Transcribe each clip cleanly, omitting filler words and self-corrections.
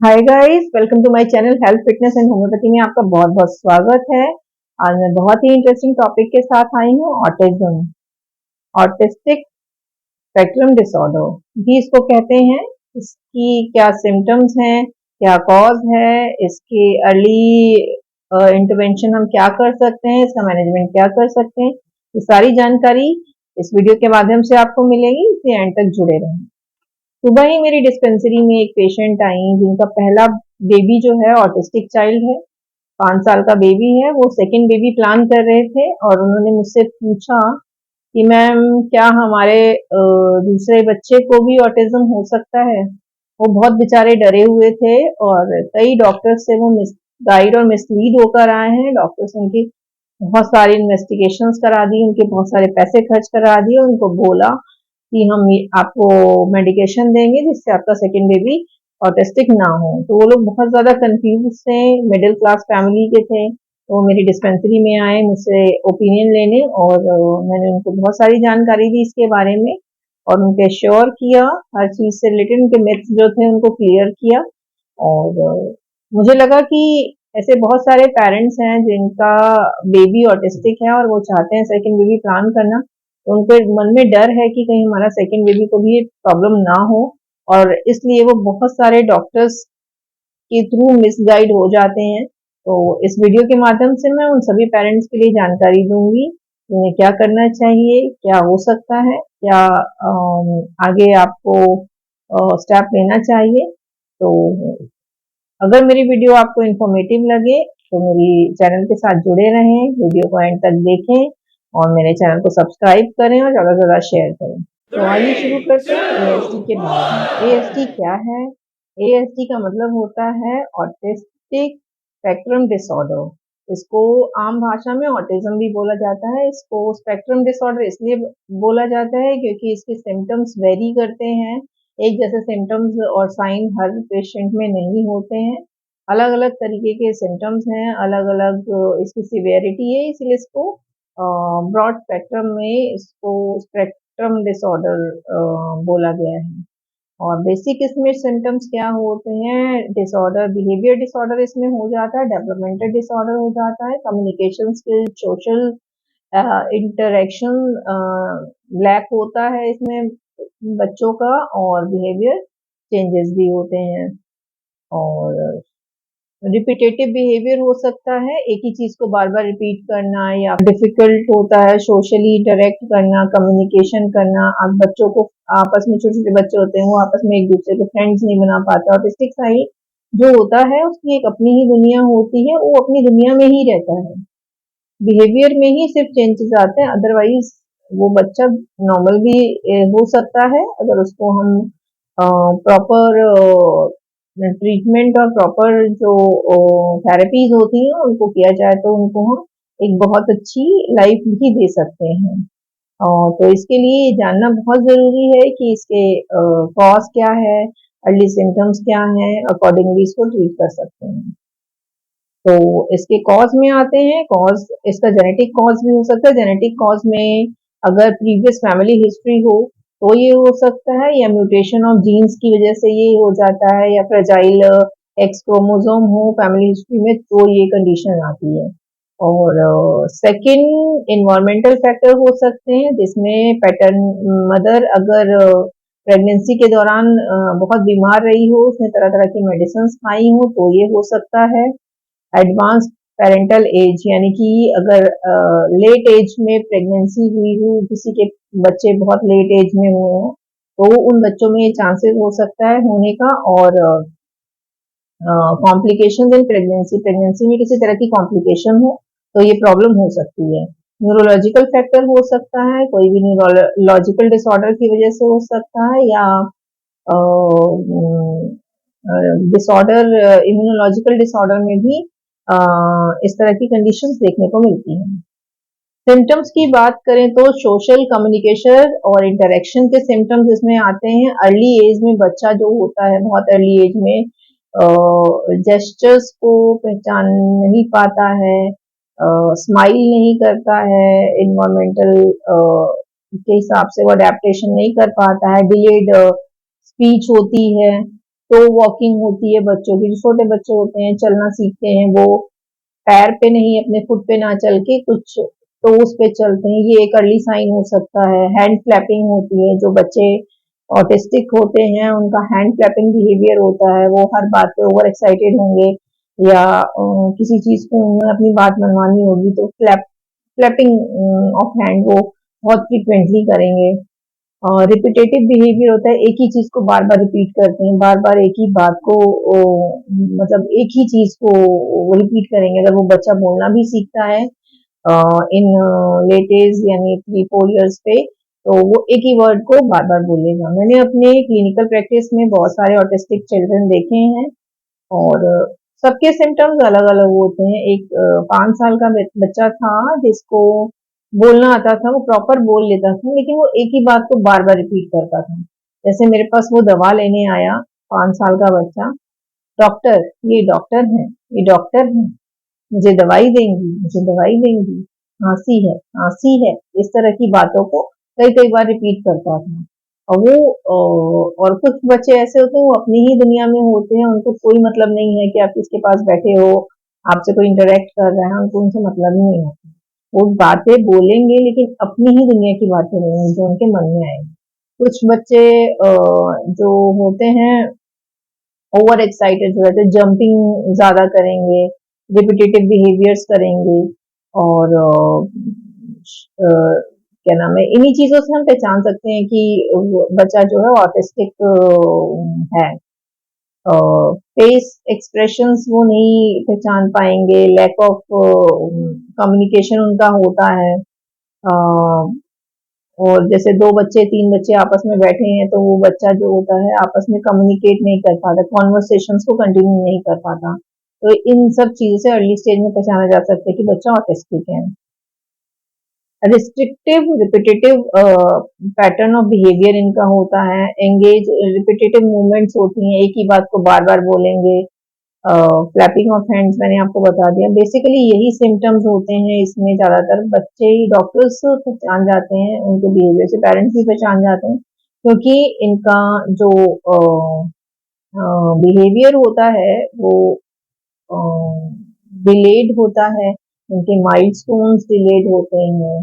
Hi guys, welcome to my channel health fitness and homoeopathy में आपका बहुत बहुत स्वागत है। आज मैं बहुत ही इंटरेस्टिंग टॉपिक के साथ आई हूँ, ऑटिज्म। ऑटिस्टिक स्पेक्ट्रम डिसऑर्डर भी इसको कहते हैं। इसकी क्या सिम्टम्स हैं, क्या कॉज है, इसके अर्ली इंटरवेंशन हम क्या कर सकते हैं, इसका मैनेजमेंट क्या कर सकते हैं, ये सारी जानकारी इस वीडियो के माध्यम से आपको मिलेगी। इसलिए एंड तक जुड़े रहें। सुबह ही मेरी डिस्पेंसरी में एक पेशेंट आई जिनका पहला बेबी जो है ऑटिस्टिक चाइल्ड है, 5 साल का बेबी है। वो सेकंड बेबी प्लान कर रहे थे और उन्होंने मुझसे पूछा कि मैम, क्या हमारे दूसरे बच्चे को भी ऑटिज्म हो सकता है। वो बहुत बेचारे डरे हुए थे और कई डॉक्टर से वो मिस गाइड और मिसलीड होकर आए हैं। डॉक्टर्स उनकी बहुत सारी इन्वेस्टिगेशंस करा दी, उनके बहुत सारे पैसे खर्च करा दिए, उनको बोला कि हम आपको मेडिकेशन देंगे जिससे आपका सेकंड बेबी ऑटिस्टिक ना हो। तो वो लोग बहुत ज़्यादा कंफ्यूज थे, मिडिल क्लास फैमिली के थे। तो वो मेरी डिस्पेंसरी में आए मुझसे ओपिनियन लेने और मैंने उनको बहुत सारी जानकारी दी इसके बारे में और उनके श्योर किया, हर चीज़ से रिलेटेड उनके मिथ्स जो थे उनको क्लियर किया। और मुझे लगा कि ऐसे बहुत सारे पेरेंट्स हैं जिनका बेबी ऑटिस्टिक है और वो चाहते हैं सेकंड बेबी प्लान करना। तो उनके मन में डर है कि कहीं हमारा सेकंड बेबी को भी प्रॉब्लम ना हो और इसलिए वो बहुत सारे डॉक्टर्स के थ्रू मिसगाइड हो जाते हैं। तो इस वीडियो के माध्यम से मैं उन सभी पेरेंट्स के लिए जानकारी दूंगी, उन्हें क्या करना चाहिए, क्या हो सकता है, क्या आगे आपको स्टेप लेना चाहिए। तो अगर मेरी वीडियो आपको इन्फॉर्मेटिव लगे तो मेरी चैनल के साथ जुड़े रहें, वीडियो को एंड तक देखें और मेरे चैनल को सब्सक्राइब करें और ज़्यादा से ज़्यादा शेयर करें। तो आइए शुरू करते हैं एएसडी के बारे में। एएसडी क्या है? एएसडी का मतलब होता है ऑटिस्टिक स्पेक्ट्रम डिसऑर्डर। इसको आम भाषा में ऑटिज्म भी बोला जाता है। इसको स्पेक्ट्रम डिसऑर्डर इसलिए बोला जाता है क्योंकि इसके सिम्टम्स वेरी करते हैं। एक जैसे सिम्टम्स और साइन हर पेशेंट में नहीं होते हैं, अलग अलग तरीके के सिम्टम्स हैं, अलग अलग इसकी सिवियरिटी है, इसलिए इसको ब्रॉड स्पेक्ट्रम में इसको स्पेक्ट्रम डिसऑर्डर बोला गया है। और बेसिक इसमें सिम्टम्स क्या होते हैं? डिसऑर्डर, बिहेवियर डिसऑर्डर इसमें हो जाता है, डेवलपमेंटल डिसऑर्डर हो जाता है, communication skill, social interaction lack होता है इसमें बच्चों का, और बिहेवियर चेंजेस भी होते हैं। और रिपीटेटिव बिहेवियर हो सकता है, एक ही चीज को बार बार रिपीट करना, या डिफिकल्ट होता है सोशली इंटरेक्ट करना, कम्युनिकेशन करना। आप बच्चों को आपस में, छोटे छोटे बच्चे होते हैं वो आपस में एक दूसरे के फ्रेंड्स नहीं बना पाते। ऑटिस्टिक साइड जो होता है उसकी एक अपनी ही दुनिया होती है, वो अपनी दुनिया में ही रहता है, बिहेवियर में ही सिर्फ चेंजेस आते हैं, अदरवाइज वो बच्चा नॉर्मल भी हो सकता है अगर उसको हम प्रॉपर ट्रीटमेंट और प्रॉपर जो थेरेपीज होती हैं उनको किया जाए तो उनको हम एक बहुत अच्छी लाइफ भी दे सकते हैं। तो इसके लिए ये जानना बहुत ज़रूरी है कि इसके कॉज क्या है, अर्ली सिम्टम्स क्या हैं, अकॉर्डिंगली इसको ट्रीट कर सकते हैं। तो इसके कॉज में आते हैं। कॉज इसका जेनेटिक कॉज भी हो सकता है। जेनेटिक कॉज में अगर प्रीवियस फैमिली हिस्ट्री हो तो ये हो सकता है, या म्यूटेशन ऑफ जीन्स की वजह से ये हो जाता है, या फ्रेजाइल एक्स क्रोमोसोम हो फैमिली हिस्ट्री में तो ये कंडीशन आती है। और सेकंड इन्वायरमेंटल फैक्टर हो सकते हैं जिसमें पैटर्न, मदर अगर प्रेगनेंसी के दौरान बहुत बीमार रही हो, उसने तरह तरह की मेडिसिन खाई हो तो ये हो सकता है। एडवांस पेरेंटल एज, यानी कि अगर लेट एज में प्रेगनेंसी हुई हो, किसी के बच्चे बहुत लेट एज में हुए हों तो उन बच्चों में ये चांसेस हो सकता है होने का। और कॉम्प्लिकेशन इन प्रेगनेंसी, प्रेगनेंसी में किसी तरह की कॉम्प्लिकेशन हो तो ये प्रॉब्लम हो सकती है। न्यूरोलॉजिकल फैक्टर हो सकता है, कोई भी न्यूरोलॉजिकल डिसऑर्डर की वजह से हो सकता है, या डिसऑर्डर, इम्यूनोलॉजिकल डिसऑर्डर में भी इस तरह की कंडीशंस देखने को मिलती हैं। सिम्टम्स की बात करें तो सोशल कम्युनिकेशन और इंटरेक्शन के सिम्टम्स इसमें आते हैं। अर्ली एज में बच्चा जो होता है, बहुत अर्ली एज में जेस्चर्स को पहचान नहीं पाता है, स्माइल नहीं करता है, इन्वायरमेंटल के हिसाब से वो अडेप्टेशन नहीं कर पाता है, डिलेड स्पीच होती है, तो वॉकिंग होती है बच्चों की, जो छोटे बच्चे होते हैं चलना सीखते हैं, वो पैर पे नहीं अपने फुट पे ना चल के कुछ टोज पे चलते हैं, ये एक अर्ली साइन हो सकता है। हैंड फ्लैपिंग होती है, जो बच्चे ऑटिस्टिक होते हैं उनका हैंड फ्लैपिंग बिहेवियर होता है, वो हर बात पे ओवर एक्साइटेड होंगे या किसी चीज को उन्हें अपनी बात मनवानी होगी तो फ्लैपिंग ऑफ हैंड वो बहुत फ्रीक्वेंटली करेंगे। रिपीटेटिव बिहेवियर होता है, एक ही चीज को बार बार रिपीट करते हैं, बार बार एक ही बात को मतलब एक ही चीज को रिपीट करेंगे। अगर वो बच्चा बोलना भी सीखता है इन लेट एज यानी 3-4 years पे, तो वो एक ही वर्ड को बार बार बोलेगा। मैंने अपने क्लिनिकल प्रैक्टिस में बहुत सारे ऑटिस्टिक चिल्ड्रन देखे हैं और सबके सिम्टम्स अलग अलग होते हैं। एक 5 साल का बच्चा था जिसको बोलना आता था, वो प्रॉपर बोल लेता था, लेकिन वो एक ही बात को बार बार रिपीट करता था। जैसे मेरे पास वो दवा लेने आया, 5 साल का बच्चा, डॉक्टर, ये डॉक्टर है, ये डॉक्टर है, मुझे दवाई देंगी, मुझे दवाई देंगी, खांसी है, खांसी है, इस तरह की बातों को कई कई बार रिपीट करता था। और वो और कुछ बच्चे ऐसे होते हैं वो अपनी ही दुनिया में होते हैं, उनको कोई मतलब नहीं है कि आप किसके पास बैठे हो, आपसे कोई इंटरेक्ट कर रहा है, उनको उनसे मतलब ही नहीं होता। वो बातें बोलेंगे लेकिन अपनी ही दुनिया की बातें बोलेंगे जो उनके मन में आएगी। कुछ बच्चे जो होते हैं ओवर एक्साइटेड हो जाते हैं, जंपिंग ज्यादा करेंगे, रिपीटेटिव बिहेवियर्स करेंगे और क्या नाम है, इन्हीं चीजों से हम पहचान सकते हैं कि बच्चा जो है ऑटिस्टिक है। फेस एक्सप्रेशंस वो नहीं पहचान पाएंगे, लैक ऑफ कम्युनिकेशन उनका होता है। और जैसे 2 बच्चे 3 बच्चे आपस में बैठे हैं तो वो बच्चा जो होता है आपस में कम्युनिकेट नहीं कर पाता, कॉन्वर्सेशंस को कंटिन्यू नहीं कर पाता। तो इन सब चीजों से अर्ली स्टेज में पहचाना जा सकता है कि बच्चा ऑटिस्टिक है। Restrictive repetitive pattern of behaviour इनका होता है, एंगेज रिपीटेटिव मूवमेंट्स होती हैं, एक ही बात को बार बार बोलेंगे। फ्लैपिंग ऑफ हैंड्स मैंने आपको बता दिया। बेसिकली यही सिम्टम्स होते हैं इसमें, ज्यादातर बच्चे ही डॉक्टर्स पहचान जाते हैं, उनके बिहेवियर से पेरेंट्स भी पहचान जाते हैं, क्योंकि इनका जो बिहेवियर होता है वो डिलेड होता है, उनके माइलस्टोन्स डिलेड होते हैं,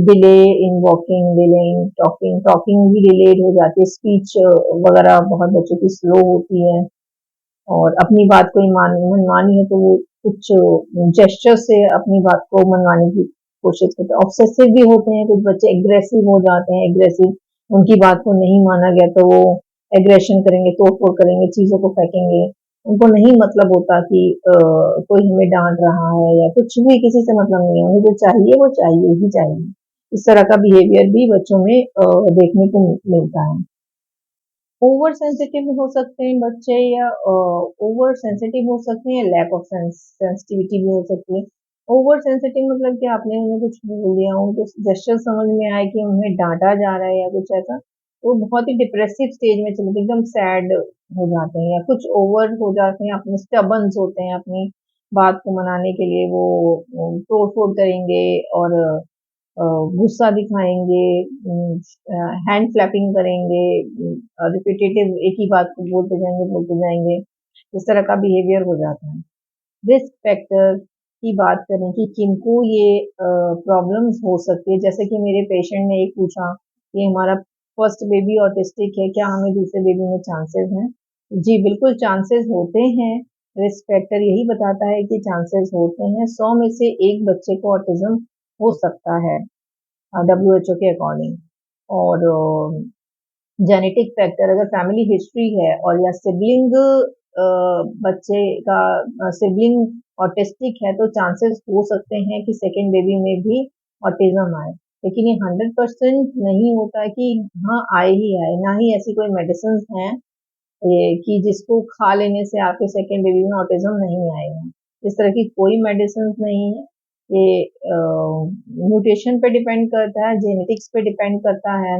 delay in walking, delay in talking, talking भी डिलेड हो जाती है, स्पीच वगैरह बहुत बच्चों की स्लो होती है। और अपनी बात कोई मनवानी है तो वो कुछ जेस्चर से अपनी बात को मनवाने की कोशिश करते हैं। ऑब्सेसिव भी होते हैं कुछ बच्चे, एग्रेसिव हो जाते हैं, एग्रेसिव उनकी बात को नहीं माना गया तो वो एग्रेशन करेंगे, तोड़ फोड़ करेंगे, चीजों को फेंकेंगे। उनको नहीं मतलब होता कि कोई हमें डांट रहा है या कुछ भी, किसी से मतलब नहीं है, उन्हें जो चाहिए वो चाहिए ही चाहिए। इस तरह का बिहेवियर भी बच्चों में देखने को मिलता है। ओवर सेंसिटिव हो सकते हैं बच्चे या ओवर सेंसिटिव हो सकते हैं, लैक ऑफ सेंसिटिविटी भी हो सकती है। ओवर सेंसिटिव मतलब कि आपने उन्हें कुछ बोल दिया, उनको जेस्चर समझ में आए कि उन्हें डांटा जा रहा है या कुछ ऐसा, तो बहुत ही डिप्रेसिव स्टेज में चले, एकदम सैड हो जाते हैं, या कुछ ओवर हो जाते हैं, अपने स्टबन्स होते हैं, अपनी बात को मनाने के लिए वो तोड़ फोड़ करेंगे और गुस्सा दिखाएंगे, हैंड फ्लैपिंग करेंगे, रिपीटेटिव एक ही बात को बोलते जाएंगे, इस तरह का बिहेवियर हो जाता है। रिस्क फैक्टर की बात करें कि किनको ये प्रॉब्लम्स हो सकती है, जैसे कि मेरे पेशेंट ने एक पूछा कि हमारा फर्स्ट बेबी ऑटिस्टिक है, क्या हमें दूसरे बेबी में चांसेस हैं? जी बिल्कुल चांसेस होते हैं। रिस्क फैक्टर यही बताता है कि चांसेस होते हैं, 100 में से एक बच्चे को ऑटिज्म हो सकता है WHO के अकॉर्डिंग। और जेनेटिक फैक्टर, अगर फैमिली हिस्ट्री है और या सिबलिंग बच्चे का सिबलिंग ऑटिस्टिक है तो चांसेस हो सकते हैं कि सेकेंड बेबी में भी ऑटिज्म आए, लेकिन ये 100% नहीं होता है कि हाँ आए ही आए, ना ही ऐसी कोई मेडिसिन है ये कि जिसको खा लेने से आपके सेकेंड बेबी में ऑटिज्म नहीं आएगा। इस तरह की कोई मेडिसिन नहीं है, ये म्यूटेशन पे डिपेंड करता है, जेनेटिक्स पे डिपेंड करता है,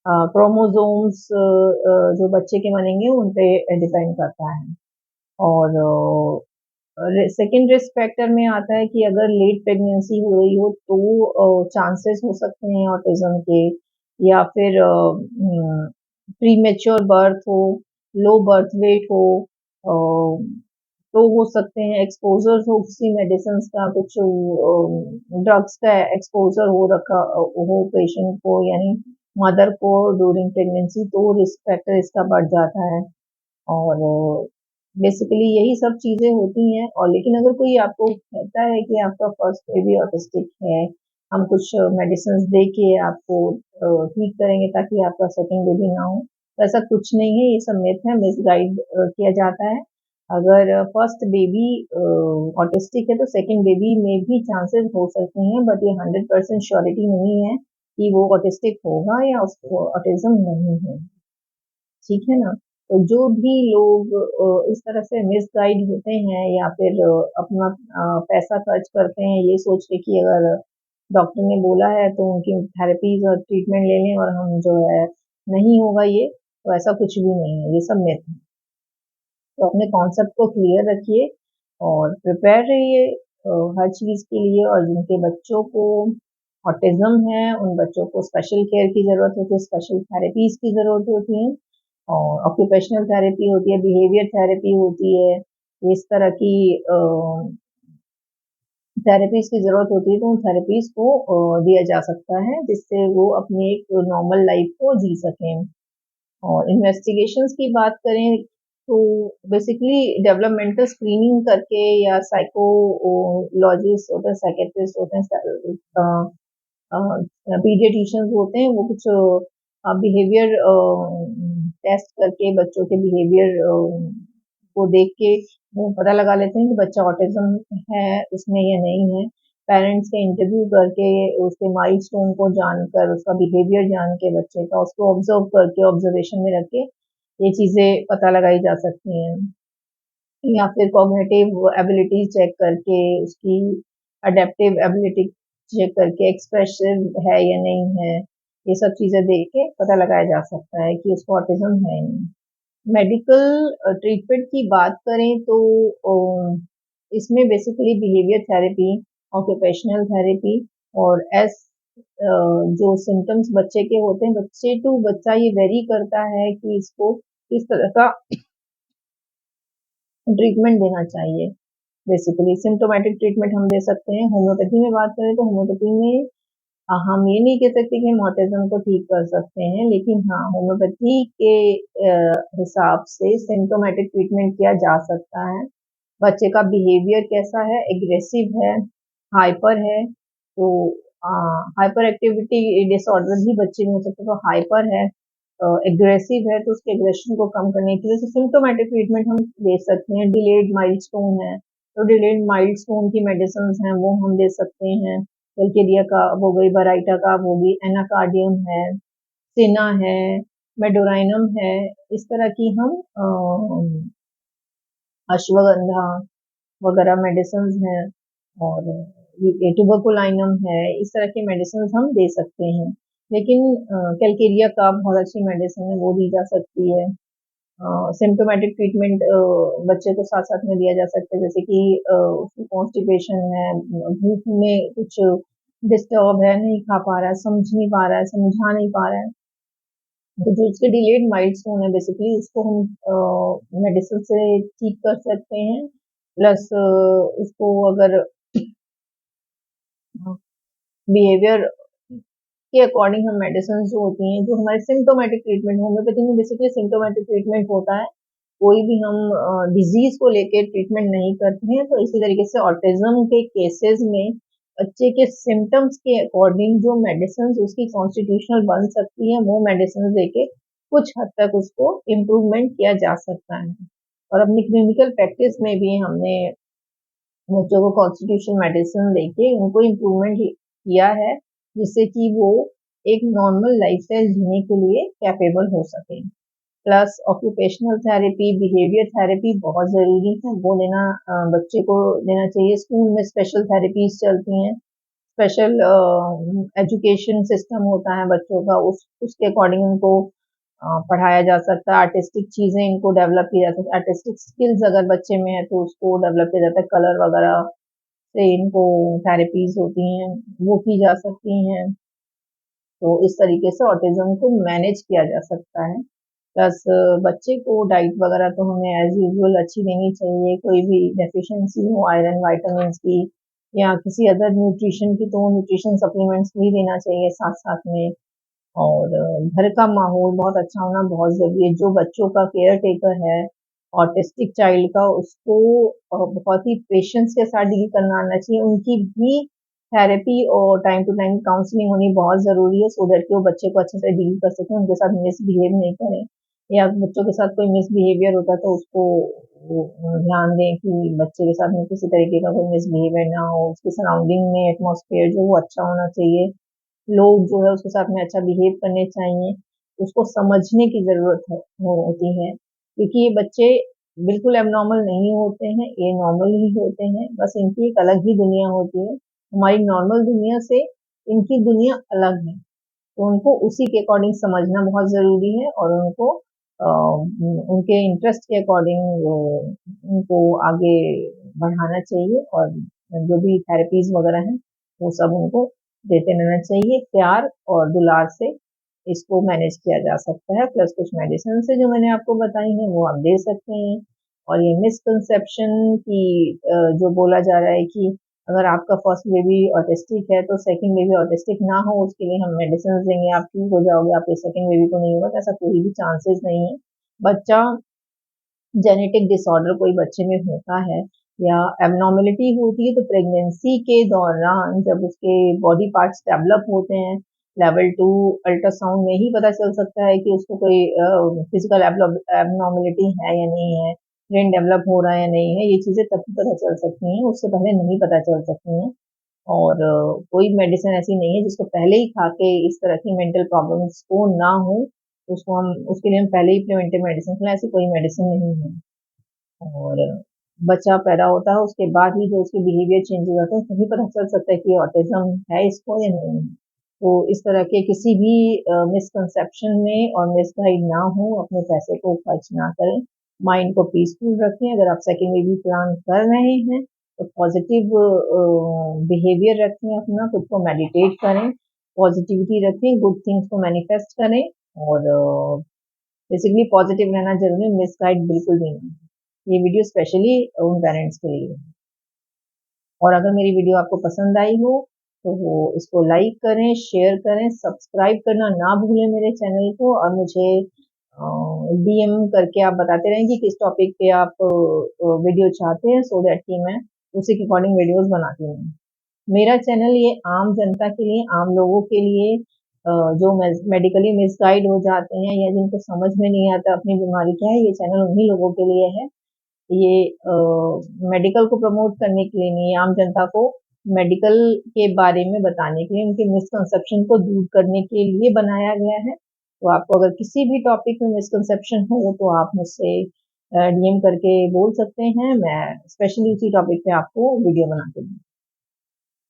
क्रोमोसोम्स जो बच्चे के बनेंगे उन पे डिपेंड करता है। और सेकेंड रिस्क फैक्टर में आता है कि अगर लेट प्रेगनेंसी हो रही हो तो चांसेस हो सकते हैं ऑटिज्म के, या फिर प्रीमेच्योर बर्थ हो लो बर्थ वेट हो, तो हो सकते हैं एक्सपोजर हो किसी मेडिसिन का, कुछ ड्रग्स का एक्सपोजर हो रखा हो पेशेंट को, यानी मदर को ड्यूरिंग प्रेगनेंसी, तो रिस्क फैक्टर इसका बढ़ जाता है। और बेसिकली यही सब चीजें होती हैं। और लेकिन अगर कोई आपको कहता है कि आपका फर्स्ट बेबी ऑटिस्टिक है, हम कुछ मेडिसिन दे के आपको ठीक करेंगे ताकि आपका सेकंड बेबी ना हो, तो ऐसा कुछ नहीं है, ये सब मिथ है, मिसगाइड किया जाता है। अगर फर्स्ट बेबी ऑटिस्टिक है तो सेकंड बेबी में भी चांसेस हो सकते हैं, बट ये 100% श्योरिटी नहीं है कि वो ऑटिस्टिक होगा या उसको ऑटिज्म नहीं है। ठीक है ना? तो जो भी लोग इस तरह से मिसगाइड होते हैं या फिर अपना पैसा खर्च करते हैं ये सोच के कि अगर डॉक्टर ने बोला है तो उनकी थेरेपीज और ट्रीटमेंट ले लें और हम जो है नहीं होगा ये, तो ऐसा कुछ भी नहीं है, ये सब मिथ है। तो अपने कॉन्सेप्ट को क्लियर रखिए और प्रिपेयर रहिए हर चीज़ के लिए। और जिनके बच्चों को ऑटिज्म है उन बच्चों को स्पेशल केयर की ज़रूरत होती है, स्पेशल थेरेपीज की ज़रूरत होती है, और ऑक्यूपेशनल थेरेपी होती है, बिहेवियर थेरेपी होती है, इस तरह की थेरेपीज की ज़रूरत होती है, तो उन थेरेपीज को दिया जा सकता है जिससे वो अपनी एक नॉर्मल लाइफ को जी सकें। और इन्वेस्टिगेशंस की बात करें तो बेसिकली डेवलपमेंटल स्क्रीनिंग करके या साइकोलॉजिस्ट होते हैं, साइकेट्रिस्ट होते हैं, पीडियाट्रिशियंस होते हैं, वो कुछ बिहेवियर टेस्ट करके बच्चों के बिहेवियर को देख के वो पता लगा लेते हैं कि बच्चा ऑटिज्म है उसमें या नहीं है। पेरेंट्स के इंटरव्यू करके उसके माइलस्टोन को जानकर उसका बिहेवियर जान के बच्चे का उसको ऑब्जर्व करके ऑब्जर्वेशन में रख के ये चीज़ें पता लगाई जा सकती हैं। या फिर कॉग्निटिव एबिलिटी चेक करके उसकी अडेप्टिव एबिलिटी चेक करके एक्सप्रेसिव है या नहीं है, ये सब चीज़ें देख के पता लगाया जा सकता है कि उसको ऑटिज्म है या नहीं। मेडिकल ट्रीटमेंट की बात करें तो इसमें basically behaviour therapy, occupational therapy और जो सिम्टम्स बच्चे के होते हैं, बच्चे टू बच्चा ये वेरी करता है कि इसको किस तरह का ट्रीटमेंट देना चाहिए। बेसिकली सिम्टोमेटिक ट्रीटमेंट हम दे सकते हैं। होम्योपैथी में बात करें तो होम्योपैथी में हम ये नहीं कह सकते कि हम ऑटिज्म को ठीक कर सकते हैं, लेकिन हाँ होम्योपैथी के हिसाब से सिम्टोमेटिक ट्रीटमेंट किया जा सकता है। बच्चे का बिहेवियर कैसा है, एग्रेसिव है, हाइपर है, तो हाइपर एक्टिविटी डिसऑर्डर भी बच्चे में हो सकता है, तो हाइपर है, एग्रेसिव है तो उसके एग्रेशन को कम करने के लिए सिम्टोमेटिक ट्रीटमेंट हम दे सकते हैं। डिलेड माइलस्टोन है तो डिलेड माइलस्टोन की मेडिसिन हैं वो हम दे सकते हैं। वेल्केरिया का हो गई, बराइटा का हो गई, एनाकार्डियम है, सिना है, मेडोराइनम है, इस तरह की हम अश्वगंधा वगैरह मेडिसिन हैं। और ये ट्यूबरकुलाइनम है, इस तरह की मेडिसिन हम दे सकते हैं। लेकिन कैलकेरिया का बहुत अच्छी मेडिसिन है वो दी जा सकती है। सिम्टोमेटिक ट्रीटमेंट बच्चे को साथ साथ में दिया जा सकता है, जैसे कि उसको कॉन्स्टिपेशन है, भूख में कुछ डिस्टर्ब है, नहीं खा पा रहा है, समझ नहीं पा रहा है, समझा नहीं पा रहा है, तो जो उसके डिलेड माइलस्टोन है बेसिकली उसको हम मेडिसिन से ठीक कर सकते हैं। प्लस उसको अगर बिहेवियर के अकॉर्डिंग हम मेडिसिन जो होती हैं, जो हमारे सिम्टोमेटिक ट्रीटमेंट, होम्योपैथी में बेसिकली सिम्टोमेटिक ट्रीटमेंट होता है, कोई भी हम डिजीज को लेके ट्रीटमेंट नहीं करते हैं। तो इसी तरीके से ऑटिज्म के केसेस में बच्चे के सिम्टम्स के अकॉर्डिंग जो मेडिसिन उसकी कॉन्स्टिट्यूशनल बन सकती है वो मेडिसिन देके कुछ हद तक उसको इम्प्रूवमेंट किया जा सकता है। और अपनी क्लिनिकल प्रैक्टिस में भी हमने बच्चों को कॉन्स्टिट्यूशन मेडिसिन देके उनको इम्प्रूवमेंट किया है, जिससे कि वो एक नॉर्मल लाइफस्टाइल जीने के लिए कैपेबल हो सके। Plus occupational therapy, behaviour therapy बहुत ज़रूरी है, वो लेना बच्चे को देना चाहिए। स्कूल में स्पेशल थेरेपीज चलती हैं, स्पेशल एजुकेशन सिस्टम होता है बच्चों का, उसके अकॉर्डिंग उनको पढ़ाया जा सकता है। आर्टिस्टिक चीज़ें इनको डेवलप की जा सकती है, आर्टिस्टिक स्किल्स अगर बच्चे में है तो उसको डेवलप किया जाता है, कलर वगैरह से इनको थेरेपीज होती हैं वो की जा सकती हैं। तो इस तरीके से ऑटिज्म को मैनेज किया जा सकता है। प्लस बच्चे को डाइट वगैरह तो हमें एज यूजुअल अच्छी देनी चाहिए, कोई भी डेफिशिएंसी हो आयरन वाइटामिन की या किसी अदर न्यूट्रिशन की तो न्यूट्रिशन सप्लीमेंट्स भी देना चाहिए साथ साथ में। और घर का माहौल बहुत अच्छा होना बहुत ज़रूरी है। जो बच्चों का केयर टेकर है ऑटिस्टिक चाइल्ड का, उसको बहुत ही पेशेंस के साथ डील करना आना चाहिए। उनकी भी थेरेपी और टाइम टू टाइम काउंसलिंग होनी बहुत ज़रूरी है, सो दैट कि वो बच्चे को अच्छे से डील कर सकें, उनके साथ मिसबिहेव नहीं करें, या बच्चों के साथ कोई मिसबिहेवियर होता है तो उसको ध्यान दें कि बच्चे के साथ में किसी तरीके का कोई मिसबिहेवियर ना हो। उसके सराउंडिंग में एटमॉस्फेयर जो वो अच्छा होना चाहिए, लोग जो है उसके साथ में अच्छा बिहेव करने चाहिए, उसको समझने की ज़रूरत है होती है, क्योंकि ये बच्चे बिल्कुल एबनॉर्मल नहीं होते हैं, ये नॉर्मल ही होते हैं, बस इनकी एक अलग ही दुनिया होती है। हमारी नॉर्मल दुनिया से इनकी दुनिया अलग है, तो उनको उसी के अकॉर्डिंग समझना बहुत ज़रूरी है और उनको उनके इंटरेस्ट के अकॉर्डिंग उनको आगे बढ़ाना चाहिए, और जो भी थेरेपीज़ वगैरह हैं, वो सब उनको देते रहना चाहिए। प्यार और दुलार से इसको मैनेज किया जा सकता है, प्लस कुछ मेडिसिन से जो मैंने आपको बताई हैं वो आप दे सकते हैं। और ये मिसकंसेप्शन की जो बोला जा रहा है कि अगर आपका फर्स्ट बेबी ऑटिस्टिक है तो सेकंड बेबी ऑटिस्टिक ना हो, उसके लिए हम मेडिसिन देंगे, आप ठीक हो जाओगे, आपके सेकंड बेबी को नहीं होगा, तो ऐसा कोई भी चांसेस नहीं है। बच्चा जेनेटिक डिसऑर्डर कोई बच्चे में होता है या एबनॉर्मेलिटी होती है तो प्रेगनेंसी के दौरान जब उसके बॉडी पार्ट्स डेवलप होते हैं, लेवल 2 अल्ट्रासाउंड में ही पता चल सकता है कि उसको कोई फिजिकल एबनॉर्मेलिटी है या नहीं है, ब्रेन डेवलप हो रहा है या नहीं है, ये चीज़ें तभी पता चल सकती हैं, उससे पहले नहीं पता चल सकती हैं। और कोई मेडिसिन ऐसी नहीं है जिसको पहले ही खा के इस तरह की मेंटल प्रॉब्लम्स को ना हो, उसको हम उसके लिए हम पहले ही प्रिवेंटिव मेडिसिन लें, ऐसी कोई मेडिसिन नहीं है। और बच्चा पैदा होता है उसके बाद ही जो उसके बिहेवियर चेंज हो जाते हैं तभी पता चल सकता है कि ऑटिज्म है इसको या नहीं है। तो इस तरह के किसी भी मिसकंसेप्शन में और मिसगाइड ना हो, अपने पैसे को खर्च ना करें, माइंड को पीसफुल रखें। अगर आप सेकेंड बेबी प्लान कर रहे हैं तो पॉजिटिव बिहेवियर रखें, अपना खुद को मेडिटेट करें, पॉजिटिविटी रखें, गुड थिंग्स को मैनिफेस्ट करें, और बेसिकली पॉजिटिव रहना जरूरी है, मिसगाइड बिल्कुल भी नहीं। ये वीडियो स्पेशली उन पेरेंट्स के लिए है। और अगर मेरी वीडियो आपको पसंद आई हो तो वो इसको लाइक करें, शेयर करें, सब्सक्राइब करना ना भूलें मेरे चैनल को, और मुझे डीएम करके आप बताते रहें कि किस टॉपिक पे आप वीडियो चाहते हैं, सो दैट कि मैं उसी के अकॉर्डिंग वीडियोस बनाती हूँ। मेरा चैनल ये आम जनता के लिए, आम लोगों के लिए, जो मेडिकली मिसगाइड हो जाते हैं या जिनको समझ में नहीं आता अपनी बीमारी क्या है, ये चैनल उन्हीं लोगों के लिए है। ये मेडिकल को प्रमोट करने के लिए नहीं, आम जनता को मेडिकल के बारे में बताने के लिए, उनके मिसकंसेप्शन को दूर करने के लिए बनाया गया है। तो आपको अगर किसी भी टॉपिक में मिसकंसेप्शन हो तो आप मुझसे डीएम करके बोल सकते हैं, मैं स्पेशली उसी टॉपिक पे आपको वीडियो बना के दूँ।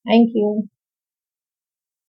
Thank you.